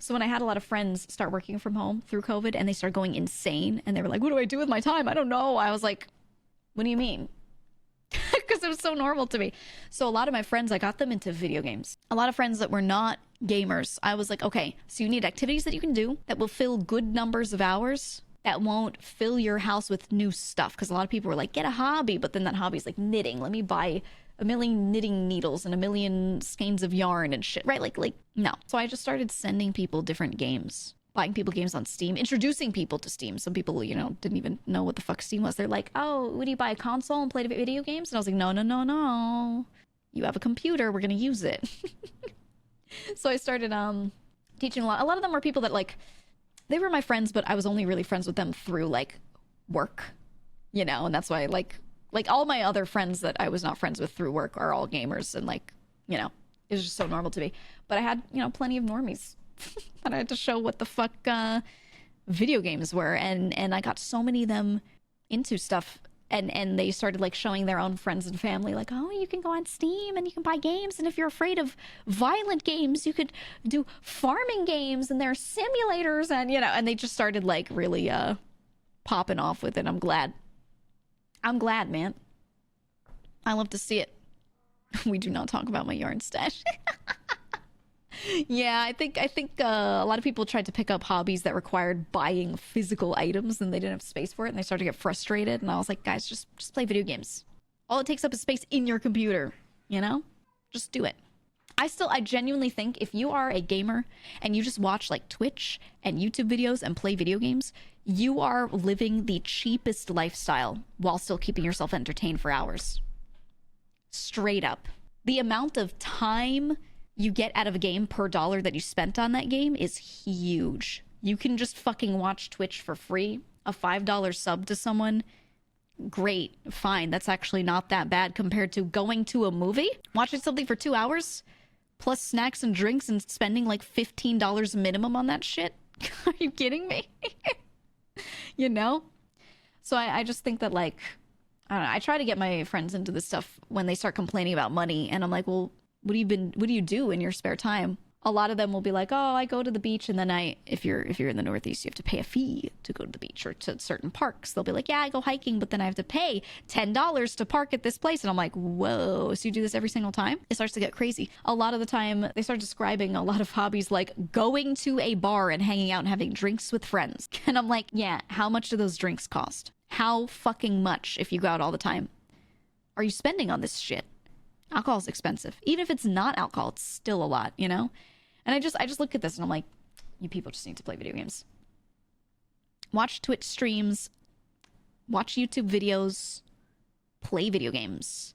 So when I had a lot of friends start working from home through COVID and they started going insane and they were like, what do I do with my time? I don't know. I was like, what do you mean? Because it was so normal to me. So a lot of my friends, I got them into video games. A lot of friends that were not gamers, I was like, okay, so you need activities that you can do that will fill good numbers of hours, that won't fill your house with new stuff. Because a lot of people were like, get a hobby, but then that hobby's like knitting. Let me buy a million knitting needles and a million skeins of yarn and shit, right? Like no. So I just started sending people different games, buying people games on Steam, introducing people to Steam. Some people, you know, didn't even know what the fuck Steam was. They're like, oh, would you buy a console and play video games? And I was like, no. You have a computer, we're gonna use it. So I started teaching a lot. A lot of them were people that like, they were my friends, but I was only really friends with them through like work, you know, and that's why like all my other friends that I was not friends with through work are all gamers, and like, you know, it was just so normal to me. But I had, you know, plenty of normies and I had to show what the fuck video games were, and I got so many of them into stuff, and they started like showing their own friends and family like, oh, you can go on Steam and you can buy games, and if you're afraid of violent games you could do farming games, and there are simulators, and you know, and they just started like really popping off with it. I'm glad, man. I love to see it. We do not talk about my yarn stash. Yeah, I think a lot of people tried to pick up hobbies that required buying physical items, and they didn't have space for it, and they started to get frustrated. And I was like, guys, just play video games. All it takes up is space in your computer, you know? Just do it. I genuinely think if you are a gamer and you just watch like Twitch and YouTube videos and play video games, you are living the cheapest lifestyle while still keeping yourself entertained for hours. Straight up. The amount of time you get out of a game per dollar that you spent on that game is huge. You can just fucking watch Twitch for free. A $5 sub to someone, great, fine. That's actually not that bad compared to going to a movie, watching something for 2 hours, plus snacks and drinks, and spending like $15 minimum on that shit. Are you kidding me? You know? So I just think that, like, I don't know, I try to get my friends into this stuff when they start complaining about money, and I'm like, well, what do you do in your spare time? A lot of them will be like, oh, I go to the beach, and then if you're in the Northeast, you have to pay a fee to go to the beach or to certain parks. They'll be like, yeah, I go hiking, but then I have to pay $10 to park at this place. And I'm like, whoa, so you do this every single time? It starts to get crazy. A lot of the time, they start describing a lot of hobbies like going to a bar and hanging out and having drinks with friends. And I'm like, yeah, how much do those drinks cost? How fucking much if you go out all the time? Are you spending on this shit? Alcohol is expensive. Even if it's not alcohol, it's still a lot, you know? And I just look at this and I'm like, you people just need to play video games. Watch Twitch streams, watch YouTube videos, play video games.